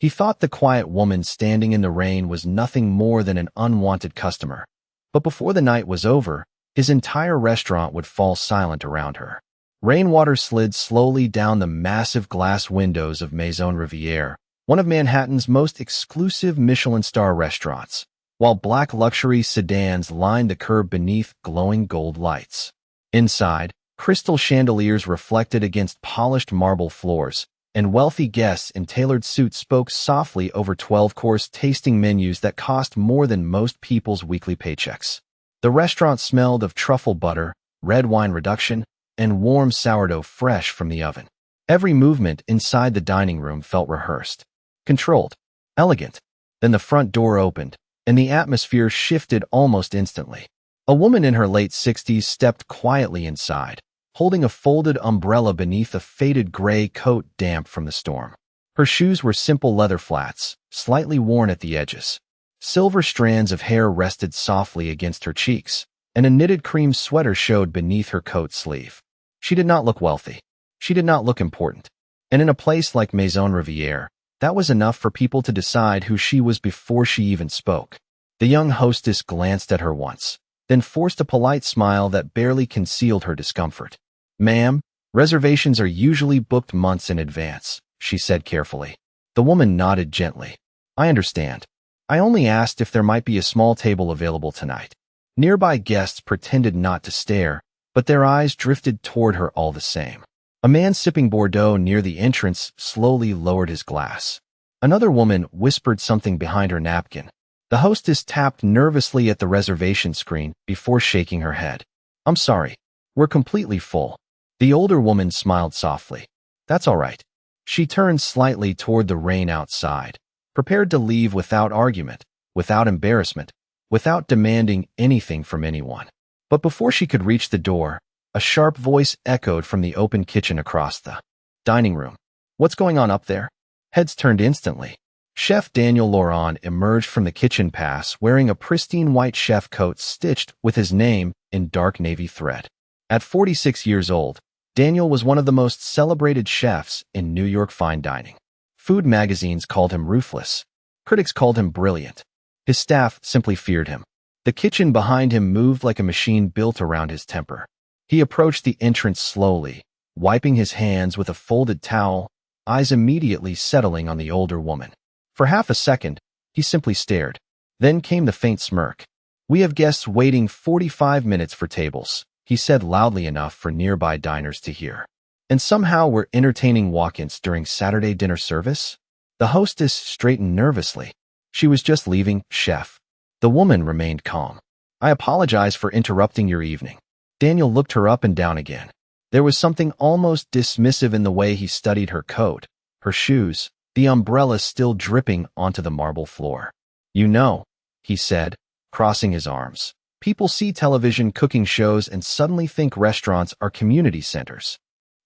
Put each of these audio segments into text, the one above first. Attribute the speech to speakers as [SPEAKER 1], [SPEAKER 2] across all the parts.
[SPEAKER 1] He thought the quiet woman standing in the rain was nothing more than an unwanted customer. But before the night was over, his entire restaurant would fall silent around her. Rainwater slid slowly down the massive glass windows of Maison Rivière, one of Manhattan's most exclusive Michelin-star restaurants, while black luxury sedans lined the curb beneath glowing gold lights. Inside, crystal chandeliers reflected against polished marble floors, and wealthy guests in tailored suits spoke softly over 12-course tasting menus that cost more than most people's weekly paychecks. The restaurant smelled of truffle butter, red wine reduction, and warm sourdough fresh from the oven. Every movement inside the dining room felt rehearsed, controlled, elegant. Then the front door opened, and the atmosphere shifted almost instantly. A woman in her late 60s stepped quietly inside, holding a folded umbrella beneath a faded gray coat damp from the storm. Her shoes were simple leather flats, slightly worn at the edges. Silver strands of hair rested softly against her cheeks, and a knitted cream sweater showed beneath her coat sleeve. She did not look wealthy. She did not look important. And in a place like Maison Rivière, that was enough for people to decide who she was before she even spoke. The young hostess glanced at her once, then forced a polite smile that barely concealed her discomfort. "Ma'am, reservations are usually booked months in advance," she said carefully. The woman nodded gently. "I understand. I only asked if there might be a small table available tonight." Nearby guests pretended not to stare, but their eyes drifted toward her all the same. A man sipping Bordeaux near the entrance slowly lowered his glass. Another woman whispered something behind her napkin. The hostess tapped nervously at the reservation screen before shaking her head. "I'm sorry. We're completely full." The older woman smiled softly. "That's all right." She turned slightly toward the rain outside, prepared to leave without argument, without embarrassment, without demanding anything from anyone. But before she could reach the door, a sharp voice echoed from the open kitchen across the dining room. "What's going on up there?" Heads turned instantly. Chef Daniel Laurent emerged from the kitchen pass wearing a pristine white chef coat stitched with his name in dark navy thread. At 46 years old, Daniel was one of the most celebrated chefs in New York fine dining. Food magazines called him ruthless. Critics called him brilliant. His staff simply feared him. The kitchen behind him moved like a machine built around his temper. He approached the entrance slowly, wiping his hands with a folded towel, eyes immediately settling on the older woman. For half a second, he simply stared. Then came the faint smirk. "We have guests waiting 45 minutes for tables," he said loudly enough for nearby diners to hear. "And somehow we're entertaining walk-ins during Saturday dinner service?" The hostess straightened nervously. "She was just leaving, chef." The woman remained calm. "I apologize for interrupting your evening." Daniel looked her up and down again. There was something almost dismissive in the way he studied her coat, her shoes, the umbrella still dripping onto the marble floor. "You know," he said, crossing his arms, "people see television cooking shows and suddenly think restaurants are community centers."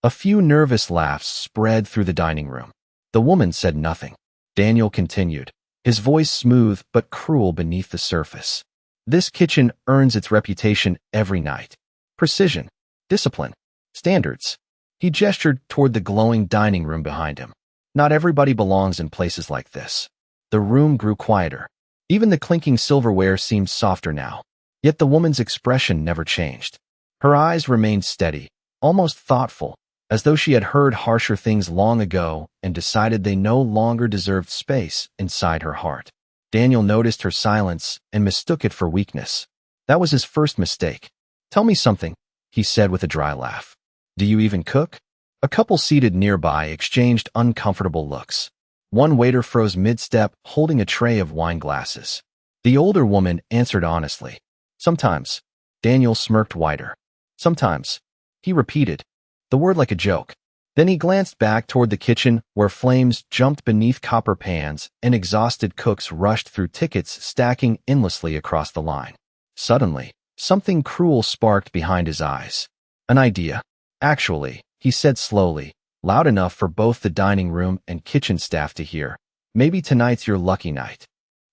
[SPEAKER 1] A few nervous laughs spread through the dining room. The woman said nothing. Daniel continued, his voice smooth but cruel beneath the surface. "This kitchen earns its reputation every night. Precision, discipline, standards." He gestured toward the glowing dining room behind him. "Not everybody belongs in places like this." The room grew quieter. Even the clinking silverware seemed softer now. Yet the woman's expression never changed. Her eyes remained steady, almost thoughtful, as though she had heard harsher things long ago and decided they no longer deserved space inside her heart. Daniel noticed her silence and mistook it for weakness. That was his first mistake. "Tell me something," he said with a dry laugh. "Do you even cook?" A couple seated nearby exchanged uncomfortable looks. One waiter froze mid-step, holding a tray of wine glasses. The older woman answered honestly. "Sometimes." Daniel smirked wider. "Sometimes," he repeated, the word like a joke. Then he glanced back toward the kitchen, where flames jumped beneath copper pans and exhausted cooks rushed through tickets stacking endlessly across the line. Suddenly, something cruel sparked behind his eyes. "An idea. Actually," he said slowly, loud enough for both the dining room and kitchen staff to hear. "Maybe tonight's your lucky night."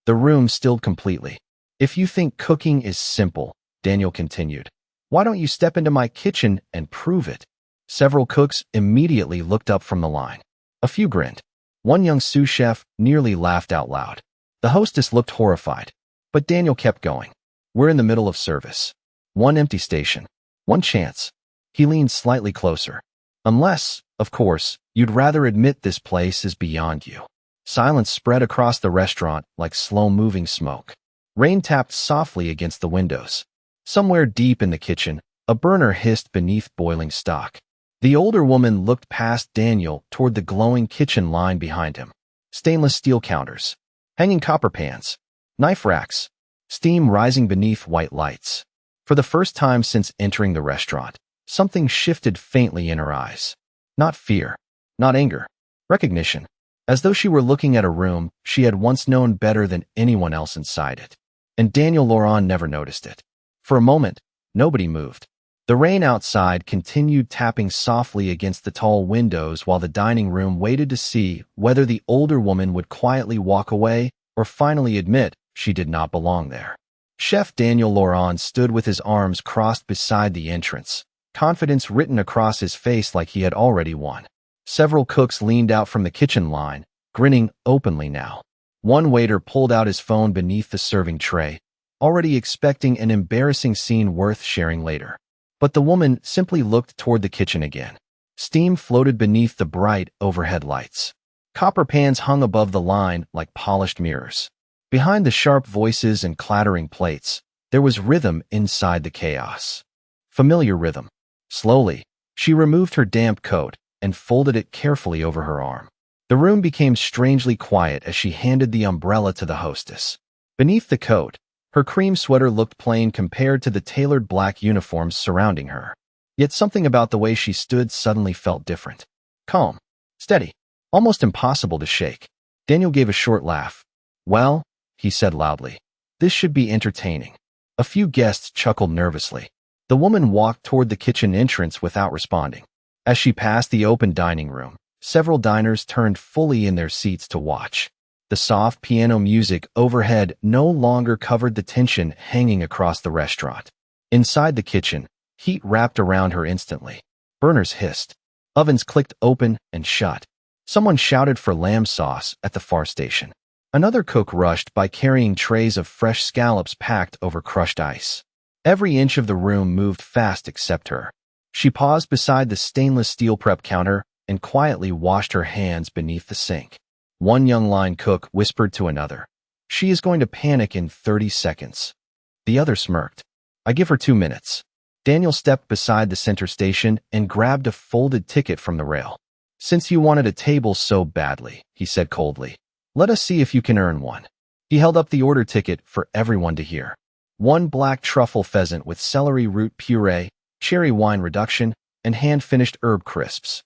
[SPEAKER 1] The room stilled completely. "If you think cooking is simple," Daniel continued, "why don't you step into my kitchen and prove it?" Several cooks immediately looked up from the line. A few grinned. One young sous chef nearly laughed out loud. The hostess looked horrified, but Daniel kept going. We're in the middle of service. One empty station. One chance. He leaned slightly closer. Unless, of course, you'd rather admit this place is beyond you. Silence spread across the restaurant like slow-moving smoke. Rain tapped softly against the windows. Somewhere deep in the kitchen, a burner hissed beneath boiling stock. The older woman looked past Daniel toward the glowing kitchen line behind him. Stainless steel counters, hanging copper pans, knife racks, steam rising beneath white lights. For the first time since entering the restaurant, something shifted faintly in her eyes. Not fear, not anger, recognition, as though she were looking at a room she had once known better than anyone else inside it. And Daniel Laurent never noticed it. For a moment, nobody moved. The rain outside continued tapping softly against the tall windows while the dining room waited to see whether the older woman would quietly walk away or finally admit she did not belong there. Chef Daniel Laurent stood with his arms crossed beside the entrance, confidence written across his face like he had already won. Several cooks leaned out from the kitchen line, grinning openly now. One waiter pulled out his phone beneath the serving tray, already expecting an embarrassing scene worth sharing later. But the woman simply looked toward the kitchen again. Steam floated beneath the bright overhead lights. Copper pans hung above the line like polished mirrors. Behind the sharp voices and clattering plates, there was rhythm inside the chaos. Familiar rhythm. Slowly, she removed her damp coat and folded it carefully over her arm. The room became strangely quiet as she handed the umbrella to the hostess. Beneath the coat, her cream sweater looked plain compared to the tailored black uniforms surrounding her. Yet something about the way she stood suddenly felt different. Calm, steady, almost impossible to shake. Daniel gave a short laugh. Well, he said loudly, this should be entertaining. A few guests chuckled nervously. The woman walked toward the kitchen entrance without responding. As she passed the open dining room, several diners turned fully in their seats to watch. The soft piano music overhead no longer covered the tension hanging across the restaurant. Inside the kitchen, heat wrapped around her instantly. Burners hissed. Ovens clicked open and shut. Someone shouted for lamb sauce at the far station. Another cook rushed by carrying trays of fresh scallops packed over crushed ice. Every inch of the room moved fast except her. She paused beside the stainless steel prep counter and quietly washed her hands beneath the sink. One young line cook whispered to another, "She is going to panic in 30 seconds. The other smirked. "I give her 2 minutes." Daniel stepped beside the center station and grabbed a folded ticket from the rail. "Since you wanted a table so badly," he said coldly, "let us see if you can earn one." He held up the order ticket for everyone to hear. One black truffle pheasant with celery root puree, cherry wine reduction, and hand-finished herb crisps.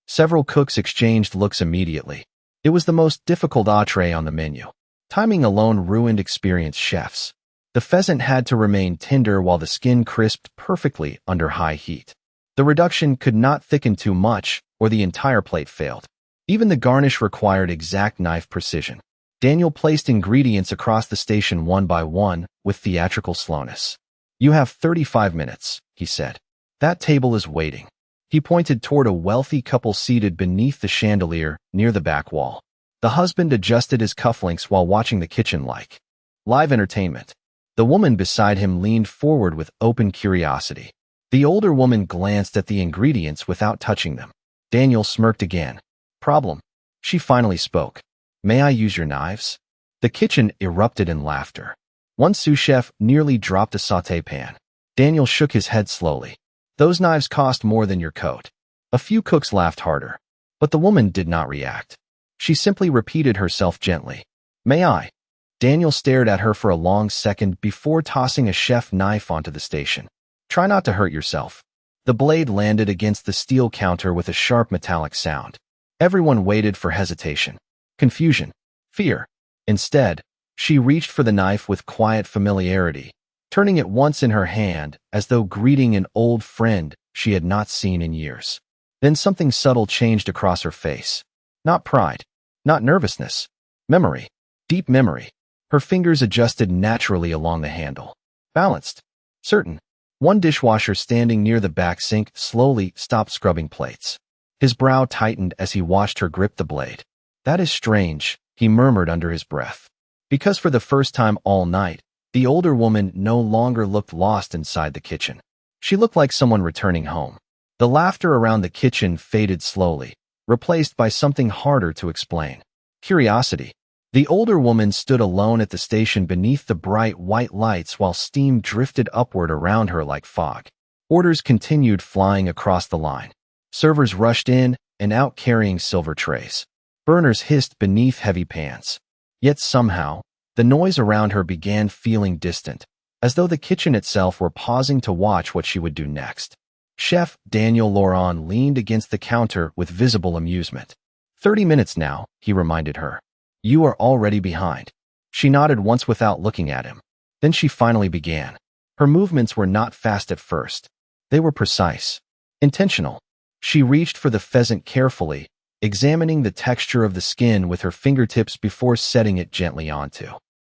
[SPEAKER 1] Several cooks exchanged looks immediately. It was the most difficult entree on the menu. Timing alone ruined experienced chefs. The pheasant had to remain tender while the skin crisped perfectly under high heat. The reduction could not thicken too much, or the entire plate failed. Even the garnish required exact knife precision. Daniel placed ingredients across the station one by one with theatrical slowness. "You have 35 minutes, he said. "That table is waiting." He pointed toward a wealthy couple seated beneath the chandelier near the back wall. The husband adjusted his cufflinks while watching the kitchen like live entertainment. The woman beside him leaned forward with open curiosity. The older woman glanced at the ingredients without touching them. Daniel smirked again. "Problem." She finally spoke. "May I use your knives?" The kitchen erupted in laughter. One sous chef nearly dropped a sauté pan. Daniel shook his head slowly. "Those knives cost more than your coat." A few cooks laughed harder, but the woman did not react. She simply repeated herself gently. "May I?" Daniel stared at her for a long second before tossing a chef knife onto the station. "Try not to hurt yourself." The blade landed against the steel counter with a sharp metallic sound. Everyone waited for hesitation, confusion, fear. Instead, she reached for the knife with quiet familiarity, turning it once in her hand as though greeting an old friend she had not seen in years. Then something subtle changed across her face. Not pride, not nervousness, memory, deep memory. Her fingers adjusted naturally along the handle. Balanced, certain. One dishwasher standing near the back sink slowly stopped scrubbing plates. His brow tightened as he watched her grip the blade. That is strange, he murmured under his breath. Because for the first time all night, the older woman no longer looked lost inside the kitchen. She looked like someone returning home. The laughter around the kitchen faded slowly, replaced by something harder to explain. Curiosity. The older woman stood alone at the station beneath the bright white lights while steam drifted upward around her like fog. Orders continued flying across the line. Servers rushed in and out carrying silver trays. Burners hissed beneath heavy pans. Yet somehow, the noise around her began feeling distant, as though the kitchen itself were pausing to watch what she would do next. Chef Daniel Laurent leaned against the counter with visible amusement. 30 minutes now, he reminded her. You are already behind. She nodded once without looking at him. Then she finally began. Her movements were not fast at first. They were precise, intentional. She reached for the pheasant carefully, examining the texture of the skin with her fingertips before setting it gently onto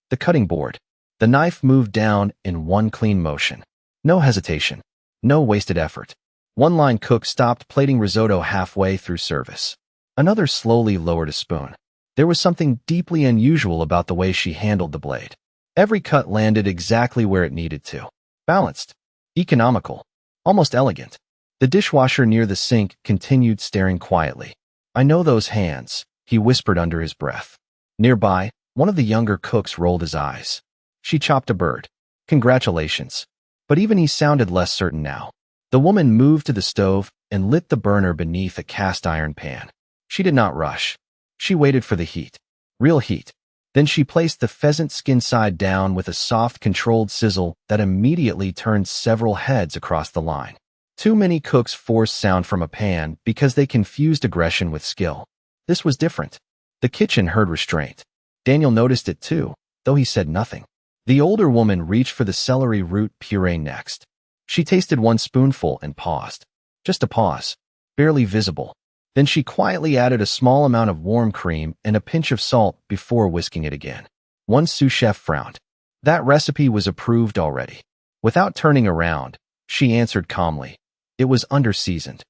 [SPEAKER 1] the cutting board. The knife moved down in one clean motion. No hesitation. No wasted effort. One line cook stopped plating risotto halfway through service. Another slowly lowered a spoon. There was something deeply unusual about the way she handled the blade. Every cut landed exactly where it needed to. Balanced. Economical. Almost elegant. The dishwasher near the sink continued staring quietly. I know those hands, he whispered under his breath. Nearby, one of the younger cooks rolled his eyes. She chopped a bird. Congratulations. But even he sounded less certain now. The woman moved to the stove and lit the burner beneath a cast iron pan. She did not rush. She waited for the heat. Real heat. Then she placed the pheasant skin side down with a soft, controlled sizzle that immediately turned several heads across the line. Too many cooks forced sound from a pan because they confused aggression with skill. This was different. The kitchen heard restraint. Daniel noticed it too, though he said nothing. The older woman reached for the celery root puree next. She tasted one spoonful and paused. Just a pause. Barely visible. Then she quietly added a small amount of warm cream and a pinch of salt before whisking it again. One sous chef frowned. That recipe was approved already. Without turning around, she answered calmly. It was under-seasoned.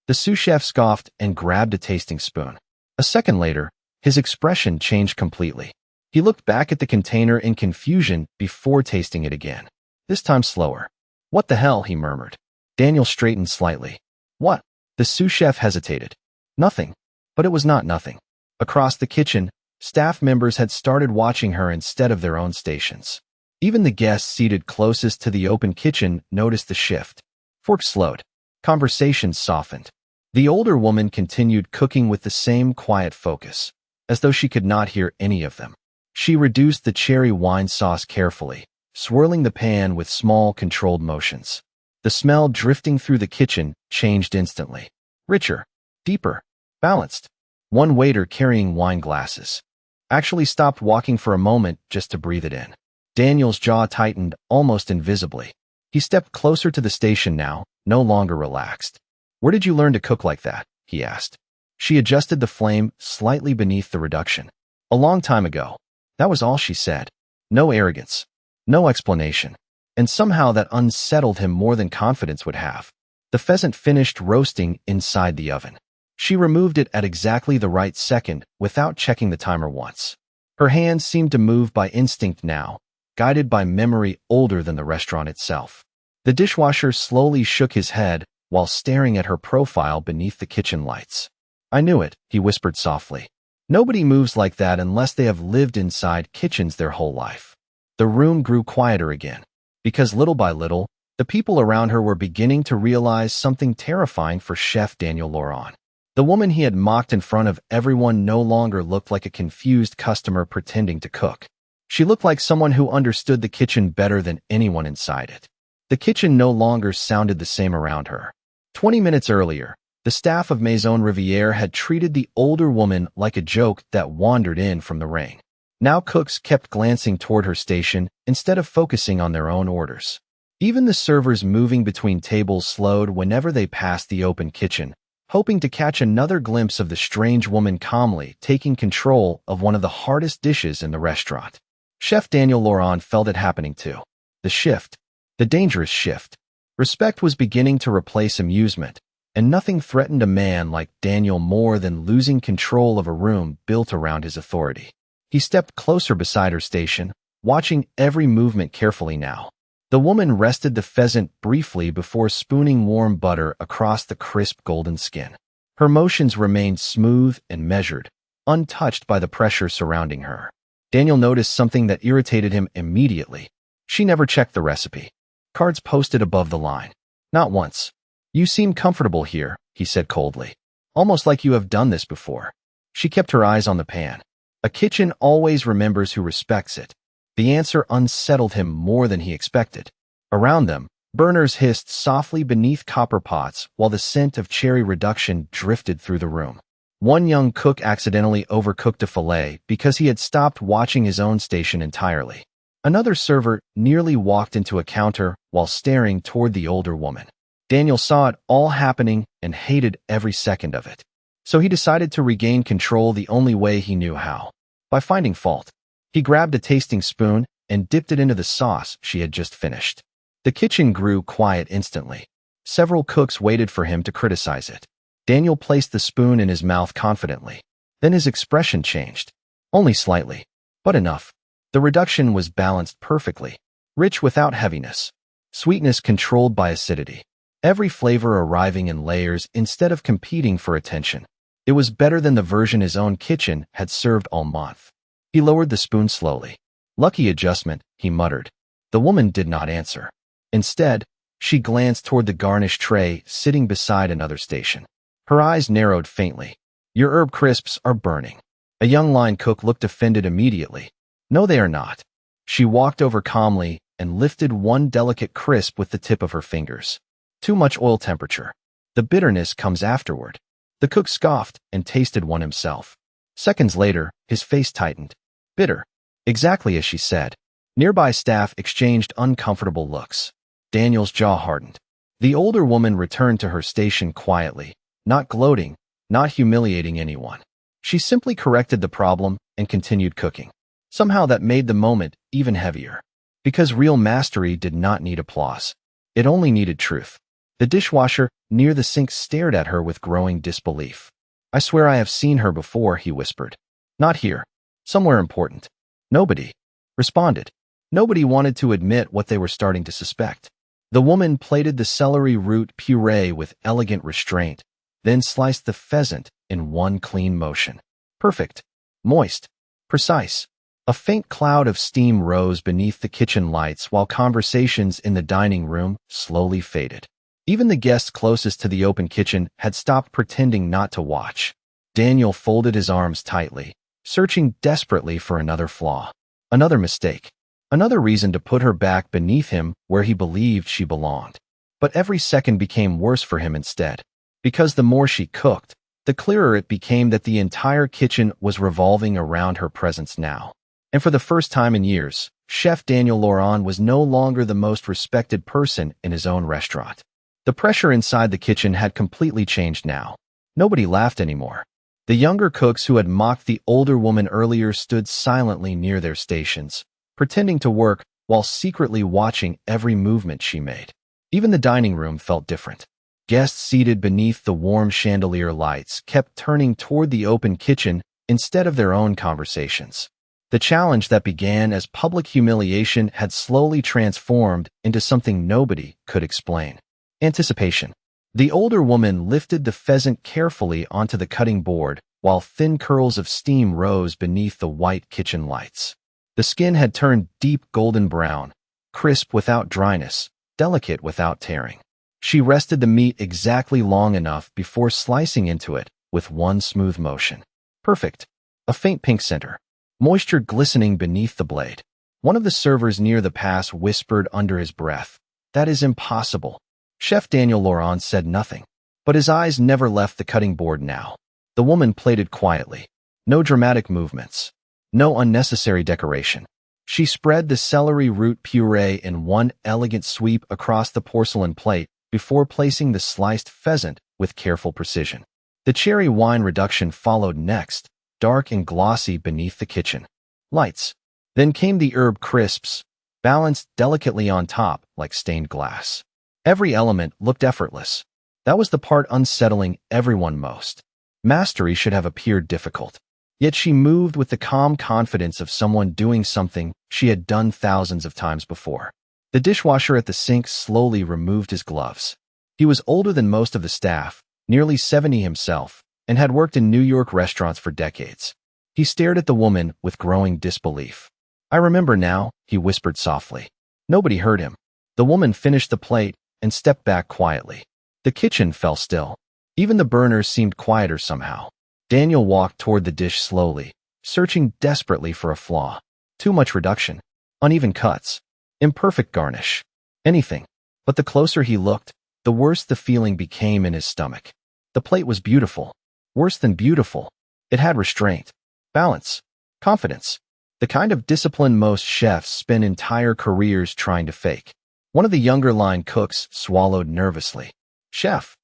[SPEAKER 1] The sous chef scoffed and grabbed a tasting spoon. A second later, his expression changed completely. He looked back at the container in confusion before tasting it again. This time slower. What the hell, he murmured. Daniel straightened slightly. What? The sous chef hesitated. Nothing. But it was not nothing. Across the kitchen, staff members had started watching her instead of their own stations. Even the guests seated closest to the open kitchen noticed the shift. Forks slowed. Conversations softened. The older woman continued cooking with the same quiet focus, as though she could not hear any of them. She reduced the cherry wine sauce carefully, swirling the pan with small, controlled motions. The smell drifting through the kitchen changed instantly. Richer. Deeper. Balanced. One waiter carrying wine glasses actually stopped walking for a moment just to breathe it in. Daniel's jaw tightened almost invisibly. He stepped closer to the station now, no longer relaxed. Where did you learn to cook like that? He asked. She adjusted the flame slightly beneath the reduction. A long time ago. That was all she said. No arrogance. No explanation. And somehow that unsettled him more than confidence would have. The pheasant finished roasting inside the oven. She removed it at exactly the right second without checking the timer once. Her hands seemed to move by instinct now, guided by memory older than the restaurant itself. The dishwasher slowly shook his head while staring at her profile beneath the kitchen lights. I knew it, he whispered softly. Nobody moves like that unless they have lived inside kitchens their whole life. The room grew quieter again, because little by little, the people around her were beginning to realize something terrifying for Chef Daniel Laurent. The woman he had mocked in front of everyone no longer looked like a confused customer pretending to cook. She looked like someone who understood the kitchen better than anyone inside it. The kitchen no longer sounded the same around her. 20 minutes earlier, the staff of Maison Rivière had treated the older woman like a joke that wandered in from the rain. Now cooks kept glancing toward her station instead of focusing on their own orders. Even the servers moving between tables slowed whenever they passed the open kitchen, hoping to catch another glimpse of the strange woman calmly taking control of one of the hardest dishes in the restaurant. Chef Daniel Laurent felt it happening too. The shift. The dangerous shift. Respect was beginning to replace amusement, and nothing threatened a man like Daniel more than losing control of a room built around his authority. He stepped closer beside her station, watching every movement carefully now. The woman rested the pheasant briefly before spooning warm butter across the crisp golden skin. Her motions remained smooth and measured, untouched by the pressure surrounding her. Daniel noticed something that irritated him immediately. She never checked the recipe. Cards posted above the line. Not once. "You seem comfortable here," he said coldly. "Almost like you have done this before." She kept her eyes on the pan. A kitchen always remembers who respects it. The answer unsettled him more than he expected. Around them, burners hissed softly beneath copper pots while the scent of cherry reduction drifted through the room. One young cook accidentally overcooked a fillet because he had stopped watching his own station entirely. Another server nearly walked into a counter while staring toward the older woman. Daniel saw it all happening and hated every second of it. So he decided to regain control the only way he knew how, by finding fault. He grabbed a tasting spoon and dipped it into the sauce she had just finished. The kitchen grew quiet instantly. Several cooks waited for him to criticize it. Daniel placed the spoon in his mouth confidently. Then his expression changed. Only slightly, but enough. The reduction was balanced perfectly, rich without heaviness, sweetness controlled by acidity. Every flavor arriving in layers instead of competing for attention. It was better than the version his own kitchen had served all month. He lowered the spoon slowly. "Lucky adjustment," he muttered. The woman did not answer. Instead, she glanced toward the garnish tray sitting beside another station. Her eyes narrowed faintly. "Your herb crisps are burning." A young line cook looked offended immediately. "No, they are not." She walked over calmly and lifted one delicate crisp with the tip of her fingers. "Too much oil temperature. The bitterness comes afterward." The cook scoffed and tasted one himself. Seconds later, his face tightened. Bitter. Exactly as she said. Nearby staff exchanged uncomfortable looks. Daniel's jaw hardened. The older woman returned to her station quietly, not gloating, not humiliating anyone. She simply corrected the problem and continued cooking. Somehow that made the moment even heavier. Because real mastery did not need applause. It only needed truth. The dishwasher near the sink stared at her with growing disbelief. "I swear I have seen her before," he whispered. "Not here. Somewhere important." Nobody responded. Nobody wanted to admit what they were starting to suspect. The woman plated the celery root puree with elegant restraint, then sliced the pheasant in one clean motion. Perfect. Moist. Precise. A faint cloud of steam rose beneath the kitchen lights while conversations in the dining room slowly faded. Even the guests closest to the open kitchen had stopped pretending not to watch. Daniel folded his arms tightly, searching desperately for another flaw, another mistake, another reason to put her back beneath him where he believed she belonged. But every second became worse for him instead, because the more she cooked, the clearer it became that the entire kitchen was revolving around her presence now. And for the first time in years, Chef Daniel Laurent was no longer the most respected person in his own restaurant. The pressure inside the kitchen had completely changed now. Nobody laughed anymore. The younger cooks who had mocked the older woman earlier stood silently near their stations, pretending to work while secretly watching every movement she made. Even the dining room felt different. Guests seated beneath the warm chandelier lights kept turning toward the open kitchen instead of their own conversations. The challenge that began as public humiliation had slowly transformed into something nobody could explain. Anticipation. The older woman lifted the pheasant carefully onto the cutting board while thin curls of steam rose beneath the white kitchen lights. The skin had turned deep golden brown, crisp without dryness, delicate without tearing. She rested the meat exactly long enough before slicing into it with one smooth motion. Perfect. A faint pink center. Moisture glistening beneath the blade. One of the servers near the pass whispered under his breath, "That is impossible." Chef Daniel Laurent said nothing, but his eyes never left the cutting board now. The woman plated quietly. No dramatic movements. No unnecessary decoration. She spread the celery root puree in one elegant sweep across the porcelain plate before placing the sliced pheasant with careful precision. The cherry wine reduction followed next, dark and glossy beneath the kitchen lights. Then came the herb crisps, balanced delicately on top like stained glass. Every element looked effortless. That was the part unsettling everyone most. Mastery should have appeared difficult. Yet she moved with the calm confidence of someone doing something she had done thousands of times before. The dishwasher at the sink slowly removed his gloves. He was older than most of the staff, nearly 70 himself, and had worked in New York restaurants for decades. He stared at the woman with growing disbelief. "I remember now," he whispered softly. Nobody heard him. The woman finished the plate and stepped back quietly. The kitchen fell still. Even the burners seemed quieter somehow. Daniel walked toward the dish slowly, searching desperately for a flaw. Too much reduction, uneven cuts, imperfect garnish, anything. But the closer he looked, the worse the feeling became in his stomach. The plate was beautiful. Worse than beautiful. It had restraint, balance, confidence. The kind of discipline most chefs spend entire careers trying to fake. One of the younger line cooks swallowed nervously. "Chef."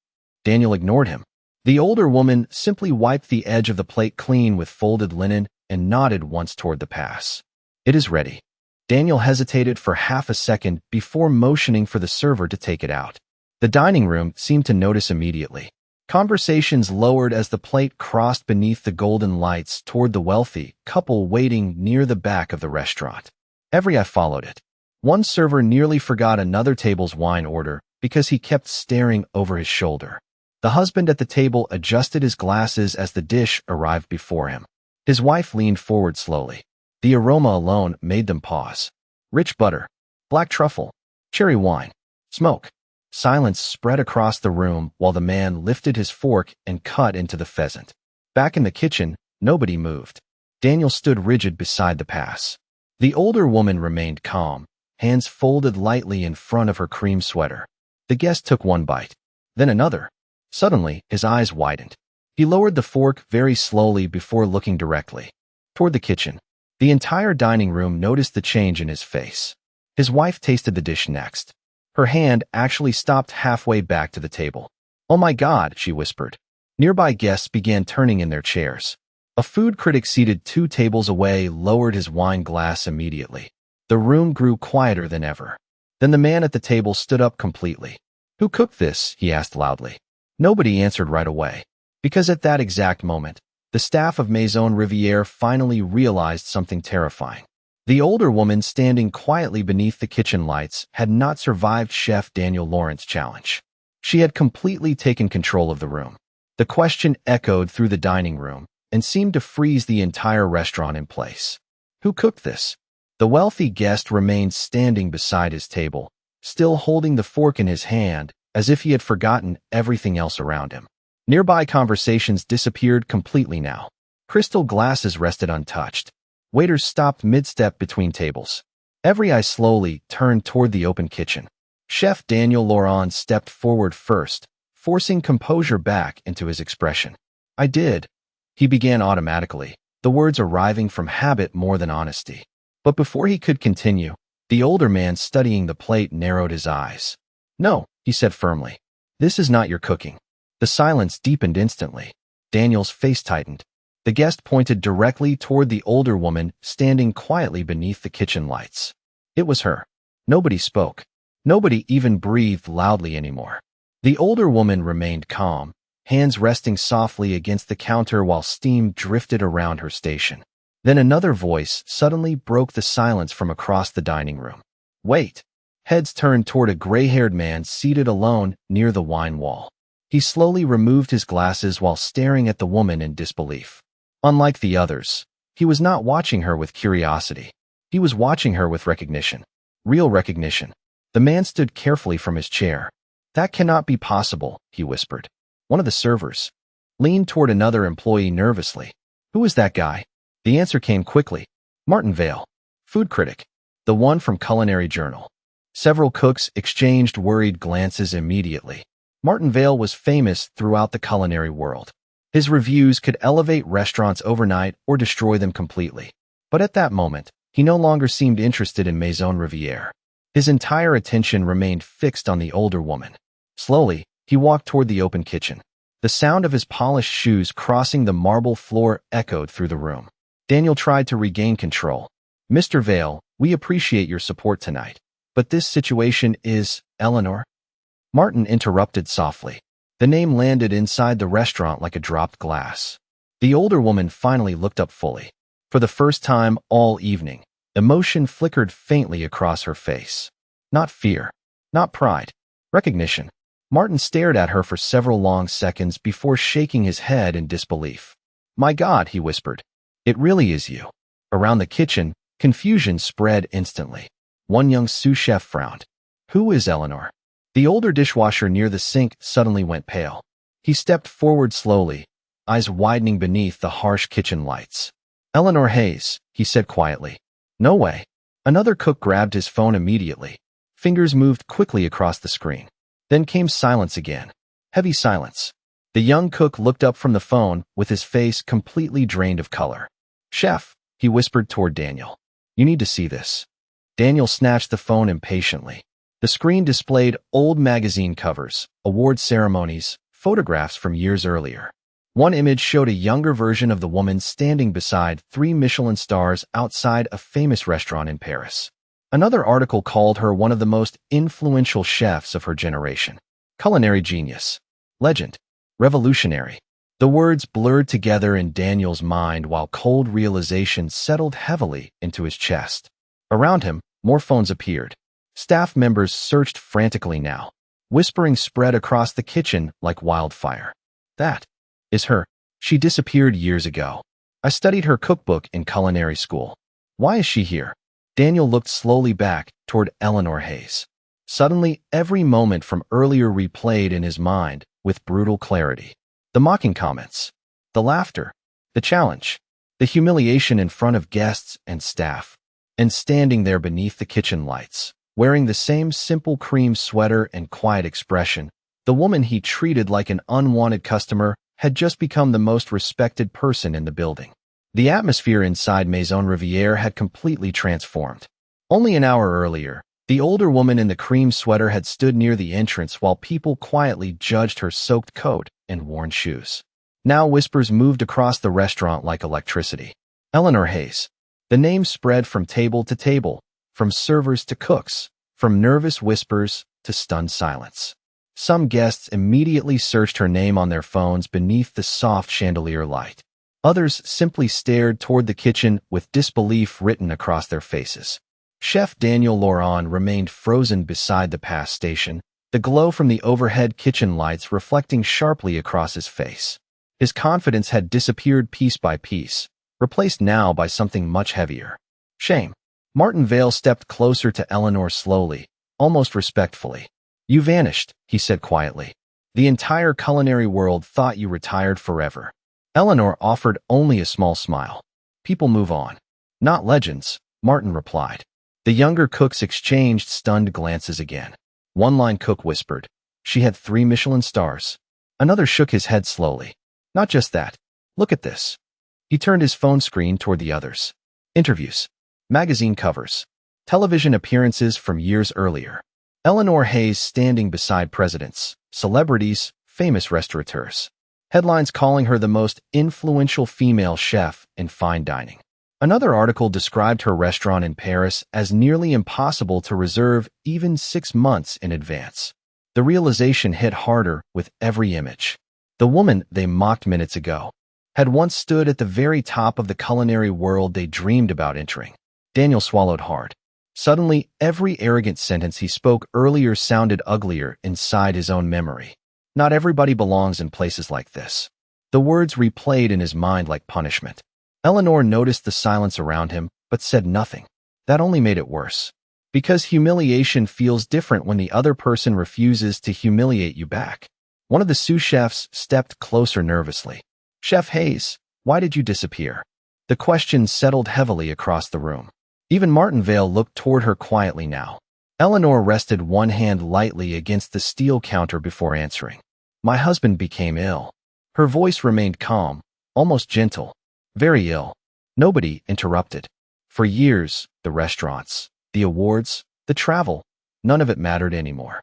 [SPEAKER 1] Daniel ignored him. The older woman simply wiped the edge of the plate clean with folded linen and nodded once toward the pass. "It is ready." Daniel hesitated for half a second before motioning for the server to take it out. The dining room seemed to notice immediately. Conversations lowered as the plate crossed beneath the golden lights toward the wealthy couple waiting near the back of the restaurant. Every eye followed it. One server nearly forgot another table's wine order because he kept staring over his shoulder. The husband at the table adjusted his glasses as the dish arrived before him. His wife leaned forward slowly. The aroma alone made them pause. Rich butter, black truffle, cherry wine, smoke. Silence spread across the room while the man lifted his fork and cut into the pheasant. Back in the kitchen, nobody moved. Daniel stood rigid beside the pass. The older woman remained calm, hands folded lightly in front of her cream sweater. The guest took one bite, then another. Suddenly, his eyes widened. He lowered the fork very slowly before looking directly toward the kitchen. The entire dining room noticed the change in his face. His wife tasted the dish next. Her hand actually stopped halfway back to the table. "Oh my God," she whispered. Nearby guests began turning in their chairs. A food critic seated 2 tables away lowered his wine glass immediately. The room grew quieter than ever. Then the man at the table stood up completely. "Who cooked this?" he asked loudly. Nobody answered right away, because at that exact moment, the staff of Maison Rivière finally realized something terrifying. The older woman standing quietly beneath the kitchen lights had not survived Chef Daniel Laurence's challenge. She had completely taken control of the room. The question echoed through the dining room and seemed to freeze the entire restaurant in place. Who cooked this? The wealthy guest remained standing beside his table, still holding the fork in his hand, as if he had forgotten everything else around him. Nearby conversations disappeared completely now. Crystal glasses rested untouched. Waiters stopped mid-step between tables. Every eye slowly turned toward the open kitchen. Chef Daniel Laurent stepped forward first, forcing composure back into his expression. "I did," he began automatically, the words arriving from habit more than honesty. But before he could continue, the older man studying the plate narrowed his eyes. "No," he said firmly. "This is not your cooking." The silence deepened instantly. Daniel's face tightened. The guest pointed directly toward the older woman standing quietly beneath the kitchen lights. It was her. Nobody spoke. Nobody even breathed loudly anymore. The older woman remained calm, hands resting softly against the counter while steam drifted around her station. Then another voice suddenly broke the silence from across the dining room. "Wait." Heads turned toward a gray-haired man seated alone near the wine wall. He slowly removed his glasses while staring at the woman in disbelief. Unlike the others, he was not watching her with curiosity. He was watching her with recognition. Real recognition. The man stood carefully from his chair. "That cannot be possible," he whispered. One of the servers leaned toward another employee nervously. "Who is that guy?" The answer came quickly. "Martin Vale, food critic, the one from Culinary Journal." Several cooks exchanged worried glances immediately. Martin Vale was famous throughout the culinary world. His reviews could elevate restaurants overnight or destroy them completely. But at that moment, he no longer seemed interested in Maison Rivière. His entire attention remained fixed on the older woman. Slowly, he walked toward the open kitchen. The sound of his polished shoes crossing the marble floor echoed through the room. Daniel tried to regain control. "Mr. Vale, we appreciate your support tonight. But this situation is, Eleanor?" Martin interrupted softly. The name landed inside the restaurant like a dropped glass. The older woman finally looked up fully. For the first time all evening, emotion flickered faintly across her face. Not fear, not pride, recognition. Martin stared at her for several long seconds before shaking his head in disbelief. "My God," he whispered. "It really is you." Around the kitchen, confusion spread instantly. One young sous chef frowned. "Who is Eleanor?" The older dishwasher near the sink suddenly went pale. He stepped forward slowly, eyes widening beneath the harsh kitchen lights. "Eleanor Hayes," he said quietly. "No way." Another cook grabbed his phone immediately. Fingers moved quickly across the screen. Then came silence again. Heavy silence. The young cook looked up from the phone with his face completely drained of color. "Chef," he whispered toward Daniel. "You need to see this." Daniel snatched the phone impatiently. The screen displayed old magazine covers, award ceremonies, photographs from years earlier. One image showed a younger version of the woman standing beside 3 Michelin stars outside a famous restaurant in Paris. Another article called her one of the most influential chefs of her generation. Culinary genius. Legend. Revolutionary. The words blurred together in Daniel's mind while cold realization settled heavily into his chest. Around him, more phones appeared. Staff members searched frantically now. Whispering spread across the kitchen like wildfire. "That is her. She disappeared years ago. I studied her cookbook in culinary school. Why is she here?" Daniel looked slowly back toward Eleanor Hayes. Suddenly, every moment from earlier replayed in his mind with brutal clarity. The mocking comments, the laughter, the challenge, the humiliation in front of guests and staff, and standing there beneath the kitchen lights, wearing the same simple cream sweater and quiet expression, the woman he treated like an unwanted customer had just become the most respected person in the building. The atmosphere inside Maison Rivière had completely transformed. Only an hour earlier, the older woman in the cream sweater had stood near the entrance while people quietly judged her soaked coat and worn shoes. Now whispers moved across the restaurant like electricity. Eleanor Hayes. The name spread from table to table, from servers to cooks, from nervous whispers to stunned silence. Some guests immediately searched her name on their phones beneath the soft chandelier light. Others simply stared toward the kitchen with disbelief written across their faces. Chef Daniel Laurent remained frozen beside the pass station, the glow from the overhead kitchen lights reflecting sharply across his face. His confidence had disappeared piece by piece, replaced now by something much heavier. Shame. Martin Vale stepped closer to Eleanor slowly, almost respectfully. "You vanished," he said quietly. "The entire culinary world thought you retired forever." Eleanor offered only a small smile. "People move on. Not legends," Martin replied. The younger cooks exchanged stunned glances again. One line cook whispered, "She had 3 Michelin stars." Another shook his head slowly. "Not just that. Look at this." He turned his phone screen toward the others. Interviews. Magazine covers. Television appearances from years earlier. Eleanor Hayes standing beside presidents, celebrities, famous restaurateurs. Headlines calling her the most influential female chef in fine dining. Another article described her restaurant in Paris as nearly impossible to reserve even 6 months in advance. The realization hit harder with every image. The woman they mocked minutes ago had once stood at the very top of the culinary world they dreamed about entering. Daniel swallowed hard. Suddenly, every arrogant sentence he spoke earlier sounded uglier inside his own memory. Not everybody belongs in places like this. The words replayed in his mind like punishment. Eleanor noticed the silence around him, but said nothing. That only made it worse. Because humiliation feels different when the other person refuses to humiliate you back. One of the sous chefs stepped closer nervously. "Chef Hayes, why did you disappear?" The question settled heavily across the room. Even Martin Vale looked toward her quietly now. Eleanor rested one hand lightly against the steel counter before answering. "My husband became ill." Her voice remained calm, almost gentle. "Very ill." Nobody interrupted. For years, the restaurants, the awards, the travel, none of it mattered anymore.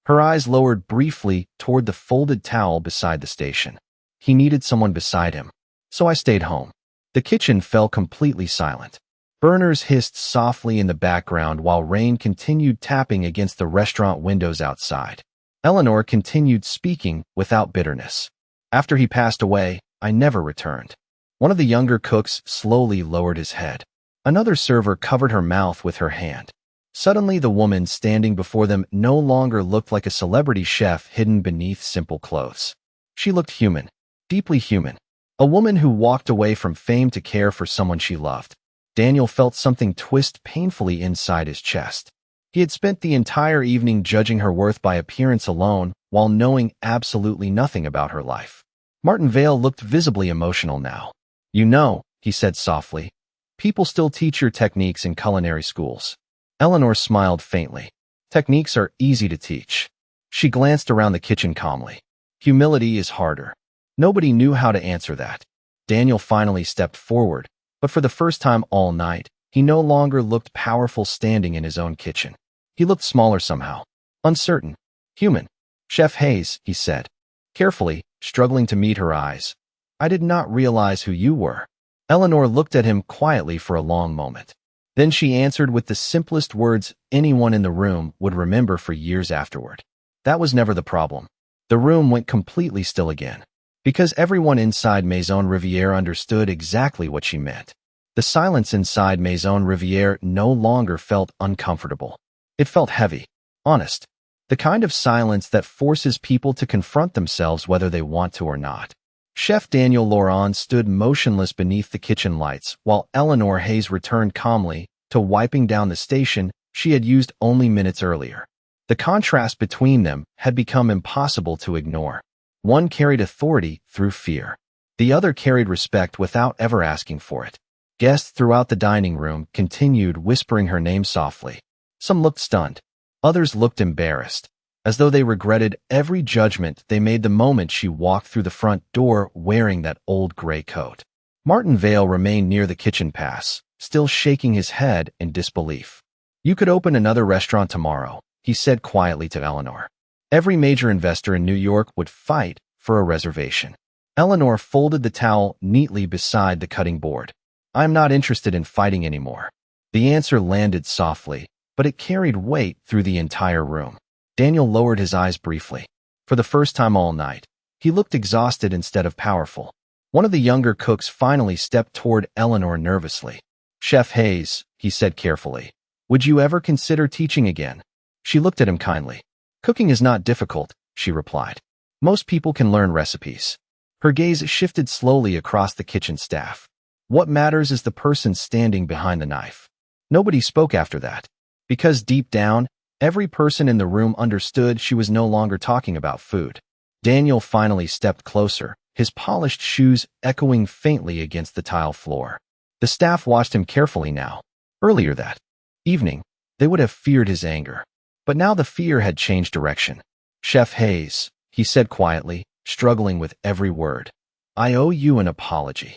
[SPEAKER 1] Her eyes lowered briefly toward the folded towel beside the station. He needed someone beside him. So I stayed home. The kitchen fell completely silent. Burners hissed softly in the background while rain continued tapping against the restaurant windows outside. Eleanor continued speaking without bitterness. After he passed away, I never returned. One of the younger cooks slowly lowered his head. Another server covered her mouth with her hand. Suddenly, the woman standing before them no longer looked like a celebrity chef hidden beneath simple clothes. She looked human, deeply human. A woman who walked away from fame to care for someone she loved. Daniel felt something twist painfully inside his chest. He had spent the entire evening judging her worth by appearance alone, while knowing absolutely nothing about her life. Martin Vale looked visibly emotional now. "You know," he said softly, "people still teach your techniques in culinary schools." Eleanor smiled faintly. "Techniques are easy to teach." She glanced around the kitchen calmly. "Humility is harder." Nobody knew how to answer that. Daniel finally stepped forward, but for the first time all night, he no longer looked powerful standing in his own kitchen. He looked smaller somehow, uncertain, human. "Chef Hayes," he said, carefully, struggling to meet her eyes. "I did not realize who you were." Eleanor looked at him quietly for a long moment. Then she answered with the simplest words anyone in the room would remember for years afterward. That was never the problem. The room went completely still again, because everyone inside Maison Rivière understood exactly what she meant. The silence inside Maison Rivière no longer felt uncomfortable. It felt heavy, honest, the kind of silence that forces people to confront themselves whether they want to or not. Chef Daniel Laurent stood motionless beneath the kitchen lights, while Eleanor Hayes returned calmly to wiping down the station she had used only minutes earlier. The contrast between them had become impossible to ignore. One carried authority through fear. The other carried respect without ever asking for it. Guests throughout the dining room continued whispering her name softly. Some looked stunned. Others looked embarrassed, as though they regretted every judgment they made the moment she walked through the front door wearing that old gray coat. Martin Vale remained near the kitchen pass, still shaking his head in disbelief. "You could open another restaurant tomorrow," he said quietly to Eleanor. "Every major investor in New York would fight for a reservation." Eleanor folded the towel neatly beside the cutting board. "I'm not interested in fighting anymore." The answer landed softly, but it carried weight through the entire room. Daniel lowered his eyes briefly. For the first time all night, he looked exhausted instead of powerful. One of the younger cooks finally stepped toward Eleanor nervously. "Chef Hayes," he said carefully, "would you ever consider teaching again?" She looked at him kindly. "Cooking is not difficult," she replied. "Most people can learn recipes." Her gaze shifted slowly across the kitchen staff. "What matters is the person standing behind the knife." Nobody spoke after that, because deep down, every person in the room understood she was no longer talking about food. Daniel finally stepped closer, his polished shoes echoing faintly against the tile floor. The staff watched him carefully now. Earlier that evening, they would have feared his anger. But now the fear had changed direction. "Chef Hayes," he said quietly, struggling with every word, "I owe you an apology."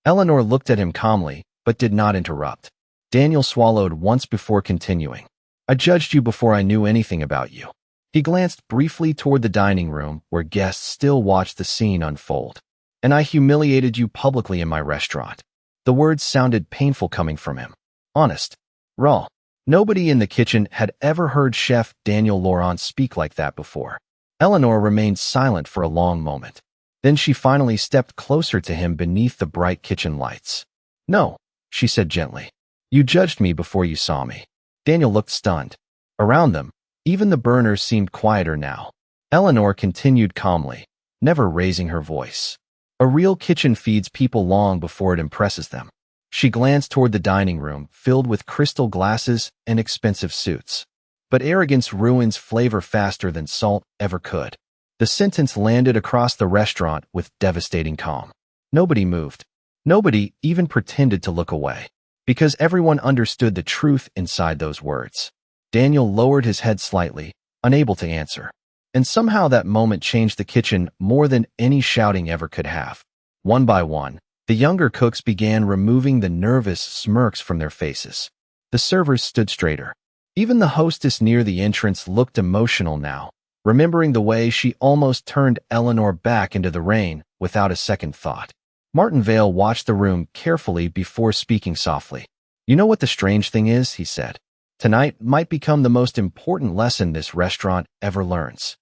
[SPEAKER 1] Eleanor looked at him calmly, but did not interrupt. Daniel swallowed once before continuing. "I judged you before I knew anything about you." He glanced briefly toward the dining room, where guests still watched the scene unfold. "And I humiliated you publicly in my restaurant." The words sounded painful coming from him. Honest. Raw. Nobody in the kitchen had ever heard Chef Daniel Laurent speak like that before. Eleanor remained silent for a long moment. Then she finally stepped closer to him beneath the bright kitchen lights. "No," she said gently. "You judged me before you saw me." Daniel looked stunned. Around them, even the burners seemed quieter now. Eleanor continued calmly, never raising her voice. "A real kitchen feeds people long before it impresses them." She glanced toward the dining room, filled with crystal glasses and expensive suits. "But arrogance ruins flavor faster than salt ever could." The sentence landed across the restaurant with devastating calm. Nobody moved. Nobody even pretended to look away, because everyone understood the truth inside those words. Daniel lowered his head slightly, unable to answer. And somehow that moment changed the kitchen more than any shouting ever could have. One by one, the younger cooks began removing the nervous smirks from their faces. The servers stood straighter. Even the hostess near the entrance looked emotional now, remembering the way she almost turned Eleanor back into the rain without a second thought. Martin Vale watched the room carefully before speaking softly. "You know what the strange thing is?" he said. "Tonight might become the most important lesson this restaurant ever learns."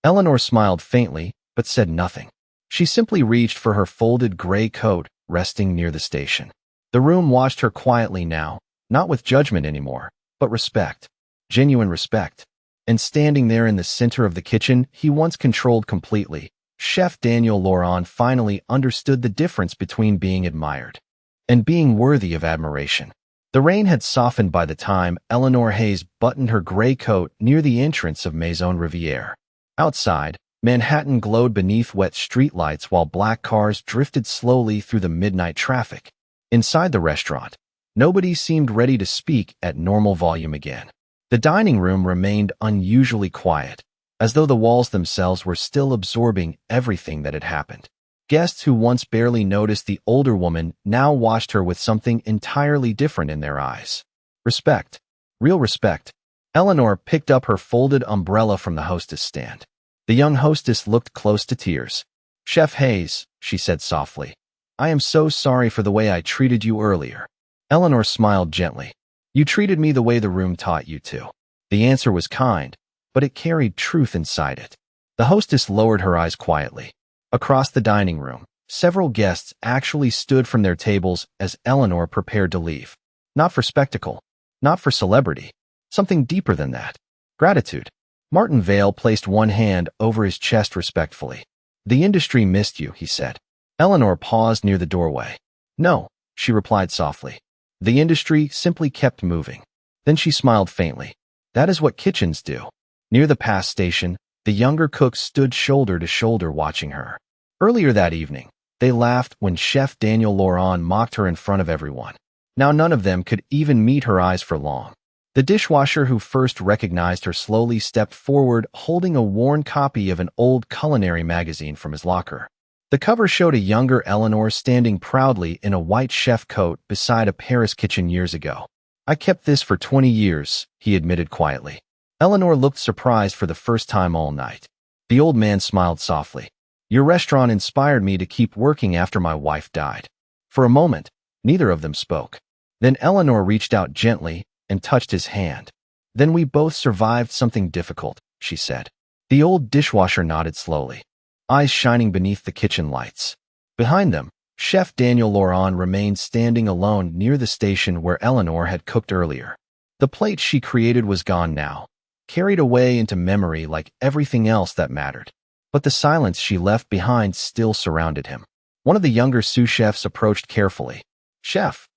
[SPEAKER 1] Eleanor smiled faintly, but said nothing. She simply reached for her folded gray coat, resting near the station. The room watched her quietly now, not with judgment anymore, but respect. Genuine respect. And standing there in the center of the kitchen he once controlled completely, Chef Daniel Laurent finally understood the difference between being admired and being worthy of admiration. The rain had softened by the time Eleanor Hayes buttoned her gray coat near the entrance of Maison Rivière. Outside, Manhattan glowed beneath wet streetlights while black cars drifted slowly through the midnight traffic. Inside the restaurant, nobody seemed ready to speak at normal volume again. The dining room remained unusually quiet, as though the walls themselves were still absorbing everything that had happened. Guests who once barely noticed the older woman now watched her with something entirely different in their eyes. Respect. Real respect. Eleanor picked up her folded umbrella from the hostess stand. The young hostess looked close to tears. "Chef Hayes," she said softly, "I am so sorry for the way I treated you earlier." Eleanor smiled gently. "You treated me the way the room taught you to." The answer was kind, but it carried truth inside it. The hostess lowered her eyes quietly. Across the dining room, several guests actually stood from their tables as Eleanor prepared to leave. Not for spectacle, not for celebrity, something deeper than that. Gratitude. Martin Vale placed one hand over his chest respectfully. "The industry missed you," he said. Eleanor paused near the doorway. "No," she replied softly. "The industry simply kept moving." Then she smiled faintly. "That is what kitchens do." Near the pass station, the younger cooks stood shoulder to shoulder watching her. Earlier that evening, they laughed when Chef Daniel Laurent mocked her in front of everyone. Now none of them could even meet her eyes for long. The dishwasher who first recognized her slowly stepped forward holding a worn copy of an old culinary magazine from his locker. The cover showed a younger Eleanor standing proudly in a white chef coat beside a Paris kitchen years ago. "I kept this for 20 years, he admitted quietly. Eleanor looked surprised for the first time all night. The old man smiled softly. "Your restaurant inspired me to keep working after my wife died." For a moment, neither of them spoke. Then Eleanor reached out gently and touched his hand. "Then we both survived something difficult," she said. The old dishwasher nodded slowly, eyes shining beneath the kitchen lights. Behind them, Chef Daniel Laurent remained standing alone near the station where Eleanor had cooked earlier. The plate she created was gone now, carried away into memory like everything else that mattered. But the silence she left behind still surrounded him. One of the younger sous chefs approached carefully. "Chef."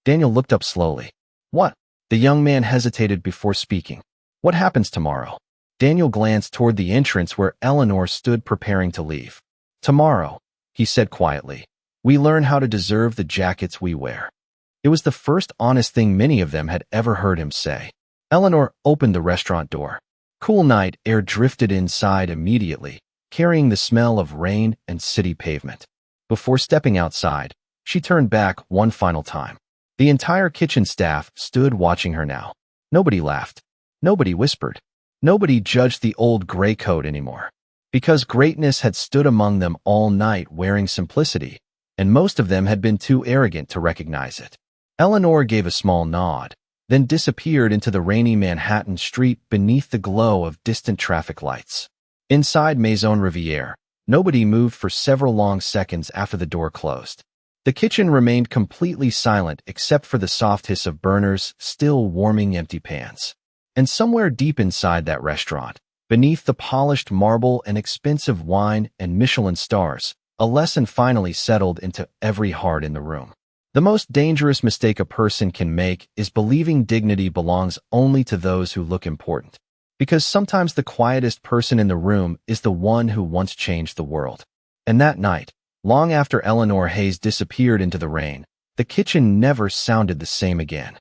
[SPEAKER 1] Daniel looked up slowly. "What?" The young man hesitated before speaking. "What happens tomorrow?" Daniel glanced toward the entrance where Eleanor stood preparing to leave. "Tomorrow," he said quietly, "we learn how to deserve the jackets we wear." It was the first honest thing many of them had ever heard him say. Eleanor opened the restaurant door. Cool night air drifted inside immediately, carrying the smell of rain and city pavement. Before stepping outside, she turned back one final time. The entire kitchen staff stood watching her now. Nobody laughed. Nobody whispered. Nobody judged the old gray coat anymore. Because greatness had stood among them all night wearing simplicity, and most of them had been too arrogant to recognize it. Eleanor gave a small nod, then disappeared into the rainy Manhattan street beneath the glow of distant traffic lights. Inside Maison Rivière, nobody moved for several long seconds after the door closed. The kitchen remained completely silent except for the soft hiss of burners still warming empty pans. And somewhere deep inside that restaurant, beneath the polished marble and expensive wine and Michelin stars, a lesson finally settled into every heart in the room. The most dangerous mistake a person can make is believing dignity belongs only to those who look important. Because sometimes the quietest person in the room is the one who once changed the world. And that night, long after Eleanor Hayes disappeared into the rain, the kitchen never sounded the same again.